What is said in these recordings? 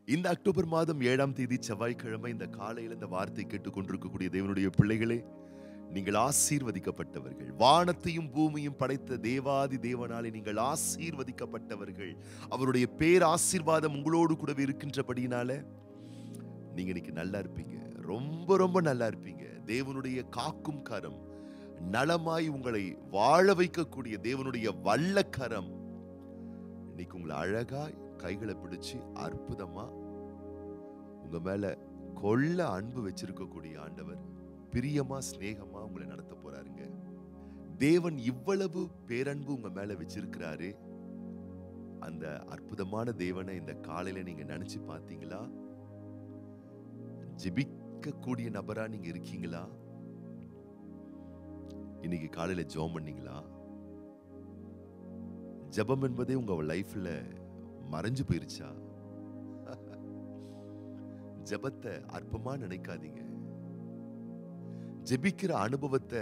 இந்த அக்டோபர் மாதம் 7ஆம் தேதி செவ்வாய்க்கிழமை இந்த காலையில் இந்த வார்த்தை கேட்டுக்கொண்டிருக்கக்கூடிய தேவனுடைய பிள்ளைகளே, நீங்கள் ஆசீர்வதிக்கப்பட்டவர்கள். வானத்தையும் பூமியும் படைத்த தேவாதி தேவனாலே நீங்கள் ஆசீர்வதிக்கப்பட்டவர்கள். அவருடைய பேர் ஆசீர்வாதம் உங்களோடு கூடவே இருக்கின்றபடியினால நீங்க இன்னைக்கு நல்லா இருப்பீங்க. ரொம்ப ரொம்ப நல்லா இருப்பீங்க. தேவனுடைய காக்கும் கரம், நலமாய் உங்களை வாழ வைக்கக்கூடிய தேவனுடைய வல்லக்கரம் இன்னைக்கு உங்களை அழகா கைகளை பிடிச்சு அற்புதமா உங்க மேல கொள்ள அன்பு வச்சிருக்கக்கூடிய ஆண்டவர் பிரியமா சிநேகமா உங்களை நடத்த போறாருங்க. தேவன் இவ்வளவு பேரன்பு உங்க மேல வச்சிருக்கிறாரு. அந்த அற்புதமான தேவனை இந்த காலையில நீங்க நினைச்சு பார்த்தீங்களா? ஜெபிக்க கூடிய நபரா நீங்க இருக்கீங்களா? இன்னைக்கு காலையில ஜெபம் பண்ணீங்களா? ஜெபம் என்பதே உங்க லைஃப்ல மறைஞ்சு போயிருச்சா? ஜெபத்தை அற்பமா நினைக்காதீங்க. ஜெபிக்கிற அனுபவத்தை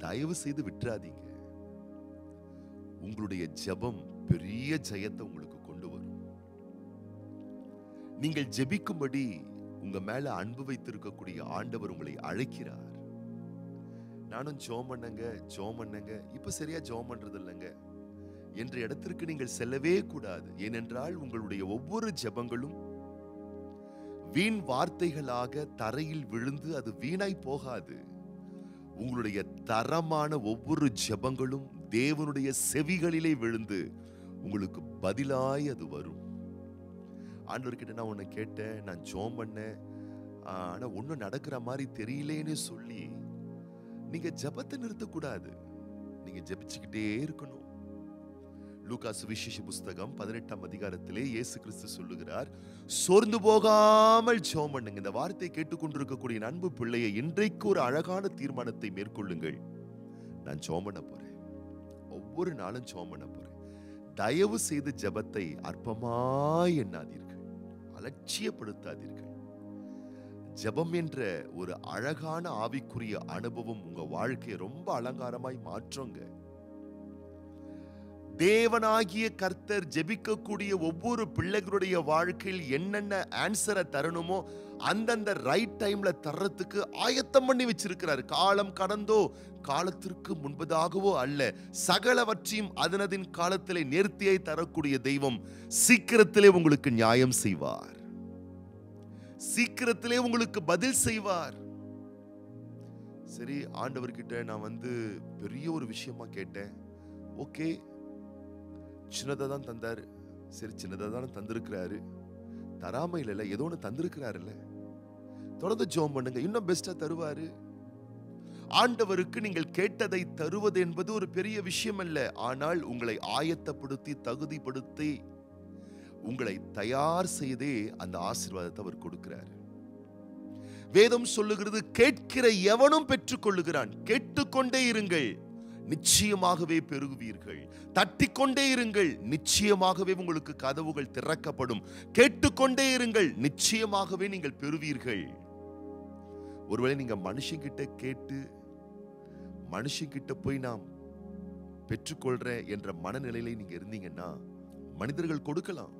தயவு செய்து விட்டுறாதீங்க. உங்களுடைய ஜெபம் பெரிய ஜெயத்தை உங்களுக்கு கொண்டு வரும். நீங்கள் ஜெபிக்கும்படி உங்க மேல அன்பு வைத்திருக்கக்கூடிய ஆண்டவர் உங்களை அழைக்கிறார். நானும் ஜெபம் பண்ணங்க இப்ப சரியா ஜெபம் பண்றது இல்லைங்க என்ற இடத்திற்கு நீங்கள் செல்லவே கூடாது. ஏனென்றால் உங்களுடைய ஒவ்வொரு ஜெபங்களும் வீண் வார்த்தைகளாக தரையில் விழுந்து அது வீணாய் போகாது. உங்களுடைய தரமான ஒவ்வொரு ஜெபங்களும் தேவனுடைய செவிகளிலே விழுந்து உங்களுக்கு பதிலாய் அது வரும். ஆண்டவர்கிட்ட நான் உன்னை கேட்டேன், நான் ஜெபம் பண்ணேன், ஆனா ஒன்னும் நடக்கிற மாதிரி தெரியலேன்னு சொல்லி நீங்க ஜெபத்தை நிறுத்தக்கூடாது. நீங்க ஜெபிச்சுக்கிட்டே இருக்கணும். லூக்கா சுவிசேஷ புஸ்தகம் 18ஆம் அதிகாரத்திலே இயேசு கிறிஸ்து சொல்லுகிறார், சோர்ந்து போகாமல் ஜெபம் பண்ணுங்க. இந்த வார்த்தை கேட்டுக்கொண்டிருக்கக்கூடிய அன்பு பிள்ளையை இன்றைக்கு ஒரு அழகான தீர்மானத்தை மேற்கொள்ளுங்கள். நான் ஜெபம் பண்ண போறேன். ஒவ்வொரு நாளும் ஜெபம் பண்ண போறேன். தயவு செய்து ஜெபத்தை அற்பமாய் எண்ணாதீர்கள், அலட்சியப்படுத்தாதீர்கள். ஜெபம் என்ற ஒரு அழகான ஆவிக்குரிய அனுபவம் உங்க வாழ்க்கையை ரொம்ப அலங்காரமாய் மாற்றுங்க. தேவனாகிய கர்த்தர் ஜெபிக்கக்கூடிய ஒவ்வொரு பிள்ளைகளுடைய வாழ்க்கையில் என்னென்ன ஆன்சரை தரணுமோ அந்தந்த ரைட் டைம்ல தர்றதுக்கு ஆயத்தம் பண்ணி வச்சிருக்கிறார். காலம் கடந்தோ காலத்திற்கு முன்பதாகவோ அல்ல, சகலவற்றையும் அதனதின் காலத்திலே நேர்த்தியை தரக்கூடிய தெய்வம் சீக்கிரத்திலே உங்களுக்கு நியாயம் செய்வார். சீக்கிரத்திலே உங்களுக்கு பதில் செய்வார். சரி, ஆண்டவர்கிட்ட நான் பெரிய ஒரு விஷயமா கேட்டேன். ஓகே, சின்னதா தான் தந்தாரு. சரி, சின்னதா தான் தந்திருக்கிறாரு. தராம இல்ல, ஏதோ ஒன்று தந்திருக்கிறாருல்ல. தொடர்ந்து ஜெபம் பண்ணுங்க, இன்னும் பெஸ்டா தருவாரு. ஆண்டவருக்கு நீங்கள் கேட்டதை தருவது என்பது ஒரு பெரிய விஷயம் அல்ல. ஆனால் உங்களை ஆயத்தப்படுத்தி தகுதிப்படுத்தி உங்களை தயார் செய்தே அந்த ஆசீர்வாதத்தை அவர் கொடுக்கிறார். வேதம் சொல்லுகிறது, கேட்கிற எவனும் பெற்றுக் கொள்ளுகிறான். கேட்டுக்கொண்டே இருங்கள், நிச்சயமாகவே பெருகுவீர்கள். தட்டிக்கொண்டே இருங்கள், நிச்சயமாகவே உங்களுக்கு கதவுகள் திறக்கப்படும். கேட்டுக்கொண்டே இருங்கள், நிச்சயமாகவே நீங்கள் பெறுவீர்கள். ஒருவேளை நீங்க மனுஷங்கிட்ட கேட்டு மனுஷங்கிட்ட போய் நாம் பெற்றுக்கொள்றேன் என்ற மனநிலையில நீங்க இருந்தீங்கன்னா, மனிதர்கள் கொடுக்கலாம்,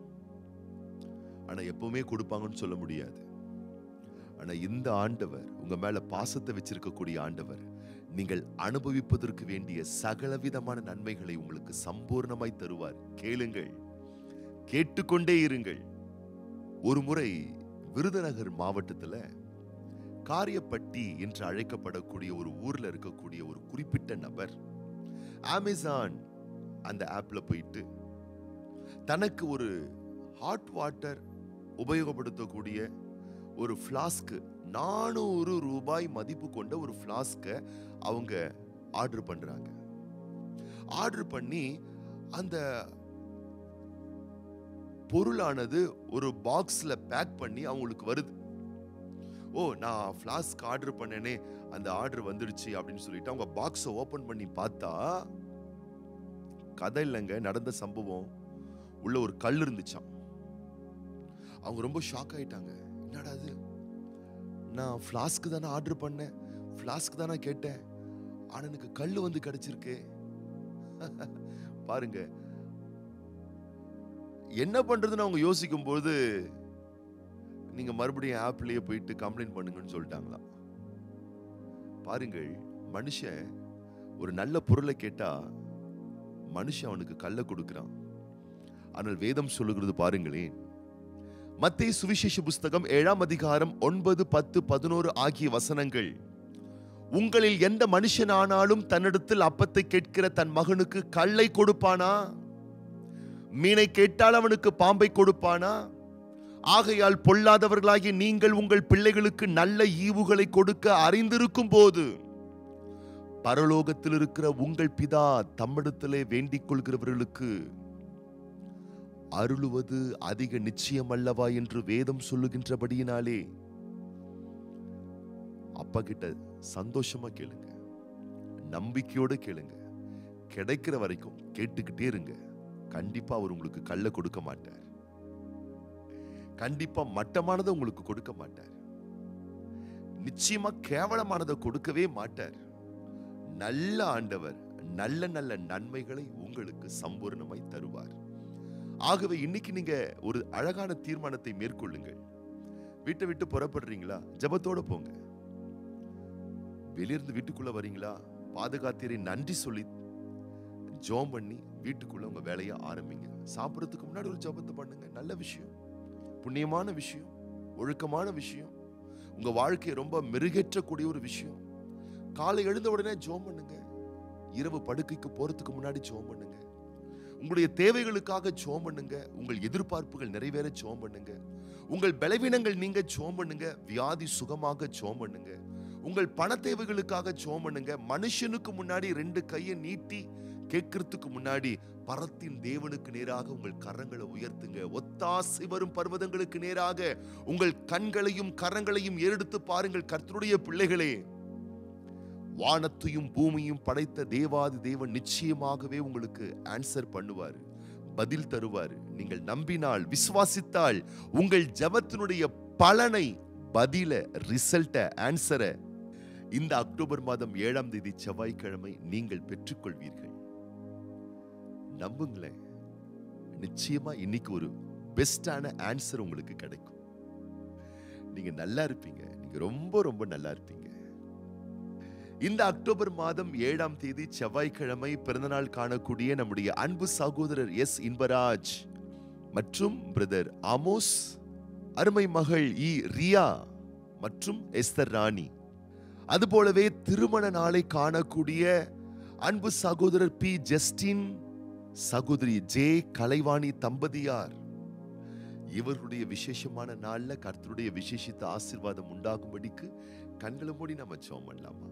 ஆனா எப்பவுமே கொடுப்பாங்கன்னு சொல்ல முடியாது. ஆனா இந்த ஆண்டவர், உங்க மேல பாசத்தை வச்சிருக்கக்கூடிய ஆண்டவர், நீங்கள் அனுபவிப்பதற்கு வேண்டிய சகலவிதமான நன்மைகளை உங்களுக்கு சம்பூர்ணமாய் தருவார். கேளுங்கள், கேட்டுக்கொண்டே இருங்கள். ஒரு முறை விருதுநகர் மாவட்டத்துல காரியப்பட்டி என்று அழைக்கப்படக்கூடிய ஒரு ஊர்ல இருக்கக்கூடிய ஒரு குறிப்பிட்ட நபர் அமேசான் அந்த ஆப்ல போயிட்டு தனக்கு ஒரு ஹாட் வாட்டர் உபயோகப்படுத்தக்கூடிய ஒரு பிளாஸ்க், 400 ரூபாய் மதிப்பு கொண்ட ஒரு பிளாஸ்க அவங்க ஆர்டர் பண்றாங்க. ஆர்டர் பண்ணி அந்த பொருளானது ஒரு பாக்ஸ்ல பேக் பண்ணி அவங்களுக்கு வருது. ஓ, நான் பிளாஸ்க் ஆர்டர் பண்ணனே, அந்த ஆர்டர் வந்துடுச்சு அப்படின்னு சொல்லிட்டு அவங்க பாக்ஸை ஓபன் பண்ணி பார்த்தா, கதை இல்லைங்க, நடந்த சம்பவம். உள்ள ஒரு கல் இருந்துச்சாம். அவங்க ரொம்ப ஷாக் ஆயிட்டாங்க. என்னடா அது, நான் பிளாஸ்க் தானே ஆர்டர் பண்ணேன், பிளாஸ்க் தானே கேட்டேன், ஆனா எனக்கு கல் கிடைச்சிருக்கு. பாருங்க, என்ன பண்றதுன்னு அவங்க யோசிக்கும் போது நீங்க மறுபடியும் ஆப்லயே போயிட்டு கம்ப்ளைண்ட் பண்ணுங்கன்னு சொல்லிட்டாங்களாம். பாருங்கள், மனுஷன் ஒரு நல்ல பொருளை கேட்டா மனுஷன் அவனுக்கு கள்ள கொடுக்கிறான். ஆனால் வேதம் சொல்லுகிறது பாருங்களேன், மத்தேயு சுவிசேஷ புஸ்தகம் 7ஆம் அதிகாரம் 9, 10, 11 ஆகிய வசனங்கள். உங்களில் எந்த மனுஷனானாலும் தன்னிடத்தில் அப்பத்தை கேட்கிற தன் மகனுக்கு கல்லை கொடுப்பானா? மீனை கேட்டால் அவனுக்கு பாம்பை கொடுப்பானா? ஆகையால் பொல்லாதவர்களாகிய நீங்கள் உங்கள் பிள்ளைகளுக்கு நல்ல ஈவுகளை கொடுக்க அறிந்திருக்கும் போது பரலோகத்தில் இருக்கிற உங்கள் பிதா தம்மிடத்திலே வேண்டிக் கொள்கிறவர்களுக்கு அருளுவது அதிக நிச்சயம் அல்லவா என்று வேதம் சொல்லுகின்றபடியினாலே அப்பா கிட்ட சந்தோஷமா கேளுங்க, நம்பிக்கையோட கேளுங்க. கிடைக்கிற வரைக்கும் கேட்டுக்கிட்டே இருங்க. கண்டிப்பா அவர் உங்களுக்கு கல்ல கொடுக்க மாட்டார். கண்டிப்பா மட்டமானதை உங்களுக்கு கொடுக்க மாட்டார். நிச்சயமா கேவலமானதை கொடுக்கவே மாட்டார். நல்ல ஆண்டவர் நல்ல நல்ல நன்மைகளை உங்களுக்கு சம்பூர்ணமாய் தருவார். ஆகவே இன்னைக்கு நீங்க ஒரு அழகான தீர்மானத்தை மேற்கொள்ளுங்கள். வீட்டை விட்டு புறப்படுறீங்களா? ஜெபத்தோட போங்க. வெளியிருந்து வீட்டுக்குள்ள வரீங்களா? பாதுகாத்தியரை நன்றி சொல்லி ஜெபம் பண்ணி வீட்டுக்குள்ள உங்க வேலையை ஆரம்பிங்க. சாப்பிடறதுக்கு முன்னாடி ஒரு ஜெபத்தை பண்ணுங்க. நல்ல விஷயம், புண்ணியமான விஷயம், ஒழுக்கமான விஷயம், உங்க வாழ்க்கையை ரொம்ப மெருகேற்றக்கூடிய ஒரு விஷயம். காலை எழுந்த உடனே ஜெபம் பண்ணுங்க. இரவு படுக்கைக்கு போறதுக்கு முன்னாடி ஜெபம் பண்ணுங்க. உங்களுடைய தேவைகளுக்காக ஜெபம் பண்ணுங்க. உங்கள் எதிர்பார்ப்புகள் நிறைவேற ஜெபம் பண்ணுங்க. உங்கள் பலவீனங்கள் நீங்க ஜெபம் பண்ணுங்க. வியாதி சுகமாக ஜெபம் பண்ணுங்க. உங்கள் பண தேவைகளுக்காக ஜெபம் பண்ணுங்க. மனுஷனுக்கு முன்னாடி 2 கையை நீட்டி கேட்கறதுக்கு முன்னாடி பரத்தின் தேவனுக்கு நேராக உங்கள் கரங்களை உயர்த்துங்க. ஒத்தாசை வரும் பர்வதங்களுக்கு நேராக உங்கள் கண்களையும் கரங்களையும் ஏறெடுத்து பாருங்கள். கர்த்தருடைய பிள்ளைகளே, வானத்தையும் பூமியும் படைத்த தேவாதி தேவன் நிச்சயமாகவே உங்களுக்கு ஆன்சர் பண்ணுவார், பதில் தருவார். நீங்கள் நம்பினால், விசுவாசித்தால் உங்கள் ஜெபத்தினுடைய பலனை, பதில, ரிசல்ட்ட, ஆன்சரை இந்த அக்டோபர் மாதம் 7ஆம் தேதி செவ்வாய்க்கிழமை நீங்கள் பெற்றுக்கொள்வீர்கள். நம்புங்களேன், நிச்சயமா இன்னைக்கு ஒரு பெஸ்டான ஆன்சர் உங்களுக்கு கிடைக்கும். நீங்க நல்லா இருப்பீங்க. நீங்க ரொம்ப ரொம்ப நல்லா இருப்பீங்க. இந்த அக்டோபர் மாதம் 7ஆம் தேதி செவ்வாய்க்கிழமை பிறந்தநாள் காணக்கூடிய நம்முடைய அன்பு சகோதரர் எஸ் இன்பராஜ் மற்றும் பிரதர் ஆமோஸ், அருமை மகள் ரியா மற்றும் எஸ்தர் ராணி, அதுபோலவே திருமண நாளை காணக்கூடிய அன்பு சகோதரர் பி ஜஸ்டின், சகோதரி ஜே கலைவாணி தம்பதியார், இவர்களுடைய விசேஷமான நாள்ல கர்த்தருடைய விசேஷித்த ஆசீர்வாதம் உண்டாகும்படிக்கு கண்களை மூடி நம்ம ஜெபம் பண்ணலாமா?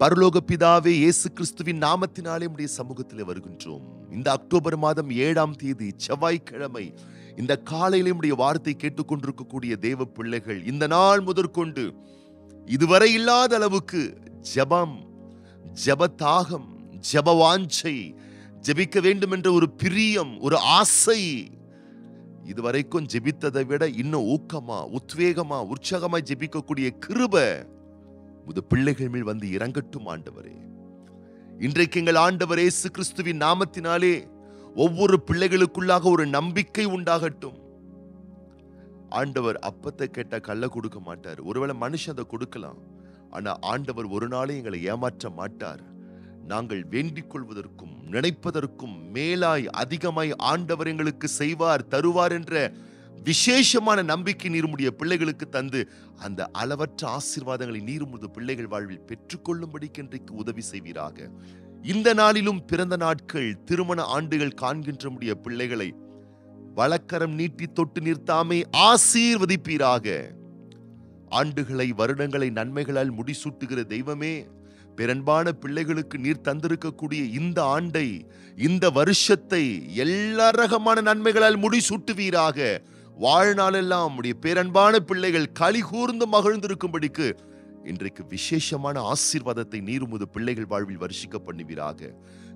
பரலோக பிதாவே, இயேசு கிறிஸ்துவின் நாமத்தினாலே உம்முடைய சமூகத்தில் வருகின்றோம். இந்த அக்டோபர் மாதம் 7ஆம் தேதி செவ்வாய்க்கிழமை இந்த காலையிலே உம்முடைய வார்த்தை கேட்டுக்கொண்டிருக்கக்கூடிய தேவ பிள்ளைகள் இந்த நாள் முதற்கொண்டு இதுவரை இல்லாத அளவுக்கு ஜெபம், ஜெபதாகம், ஜெபவாஞ்சை, ஜெபிக்க வேண்டும் என்ற ஒரு பிரியம், ஒரு ஆசை, இதுவரைக்கும் ஜெபித்ததை விட இன்னும் ஊக்கமா, உத்வேகமா, உற்சாகமாய் ஜெபிக்கக்கூடிய கிருபை உமது பிள்ளைகள் மேல் வந்து இறங்கட்டும் ஆண்டவரே. இன்றைக்கு எங்கள் ஆண்டவர் இயேசு கிறிஸ்துவின் நாமத்தினாலே ஒவ்வொரு பிள்ளைகளுக்குள்ளாக ஒரு நம்பிக்கை உண்டாகட்டும். ஆண்டவர் அப்பத்தை கேட்டா கல்ல கொடுக்க மாட்டார். ஒருவேளை மனுஷன் அதை கொடுக்கலாம், ஆனா ஆண்டவர் ஒரு நாளே எங்களை ஏமாற்ற மாட்டார். நாங்கள் வேண்டிக் கொள்வதற்கும் நினைப்பதற்கும் மேலாய் அதிகமாய் ஆண்டவர் எங்களுக்கு செய்வார், தருவார் என்ற விசேஷமான நம்பிக்கை நீருமுடைய பிள்ளைகளுக்கு தந்து அந்த அளவற்ற ஆசீர்வாதங்களை நீருமுது பிள்ளைகள் வாழ்வில் பெற்றுக்கொள்ளும்படிக்கு இன்றைக்கு உதவி செய்வீராக. இந்த நாளிலும் பிறந்த நாட்கள், திருமண ஆண்டுகள் காண்கின்ற முடிய பிள்ளைகளை வலக்கரம் நீட்டி தொட்டு நிறுத்தாமே ஆசீர்வதிப்பீராக. ஆண்டுகளை, வருடங்களை நன்மைகளால் முடிசூட்டுகிற தெய்வமே, பெரும்பான பிள்ளைகளுக்கு நீர் தந்திருக்கக்கூடிய இந்த ஆண்டை, இந்த வருஷத்தை எல்லா ரகமான நன்மைகளால் முடிசூட்டுவீராக. வாழ்நாளெல்லாம் உடைய பேரன்பான பிள்ளைகள் களி கூர்ந்து மகிழ்ந்திருக்கும்படிக்கு இன்றைக்கு விசேஷமான ஆசீர்வாதத்தை நீர் உமது பிள்ளைகள் வாழ்வில் வருஷிக்க பண்ணுவீராக.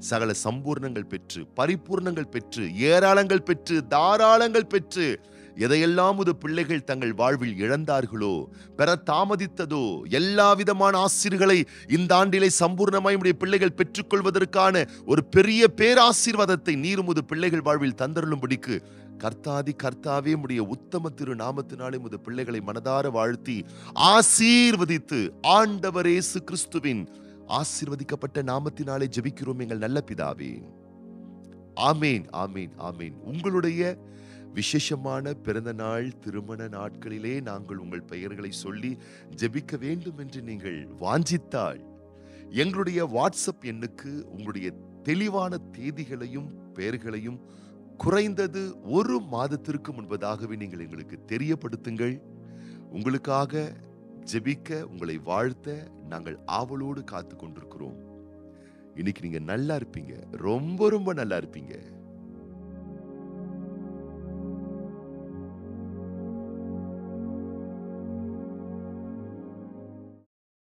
சகல சம்பூர்ணங்கள் பெற்று, பரிபூர்ணங்கள் பெற்று, ஏராளங்கள் பெற்று, தாராளங்கள் பெற்று, எதையெல்லாம் உமது பிள்ளைகள் தங்கள் வாழ்வில் இழந்தார்களோ, பெற தாமதித்ததோ, எல்லா விதமான ஆசீர்களை இந்த ஆண்டிலே சம்பூர்ணமாய் உடைய பிள்ளைகள் பெற்றுக்கொள்வதற்கான ஒரு பெரிய பேராசீர்வாதத்தை நீர் உமது பிள்ளைகள் வாழ்வில் தந்தருளும்படிக்கு கர்த்தாதி கர்த்தாவே உம்முடைய உத்தம திரு நாமத்தினாலே உமது பிள்ளைகளை மனதார வாழ்த்தி ஆசீர்வதித்து ஆண்டவர் இயேசு கிறிஸ்துவின் ஆசீர்வதிக்கப்பட்ட நாமத்தினாலே ஜெபிக்கிறோம் எங்கள் நல்ல பிதாவே. ஆமேன், ஆமேன், ஆமேன். உங்களுடைய விசேஷமான பிறந்த நாள், திருமண நாட்களிலே நாங்கள் உங்கள் பெயர்களை சொல்லி ஜெபிக்க வேண்டும் என்று நீங்கள் வாஞ்சித்தால் எங்களுடைய வாட்ஸ்அப் எண்ணுக்கு உங்களுடைய தெளிவான தேதிகளையும் பெயர்களையும் குறைந்தது 1 மாதத்திற்கு முன்பதாகவே நீங்கள் எங்களுக்கு தெரியப்படுத்துங்கள். உங்களுக்காக ஜெபிக்க, உங்களை வாழ்த்த நாங்கள் ஆவலோடு காத்து கொண்டிருக்கிறோம். இன்னைக்கு நீங்க நல்லா இருப்பீங்க, ரொம்ப ரொம்ப நல்லா இருப்பீங்க.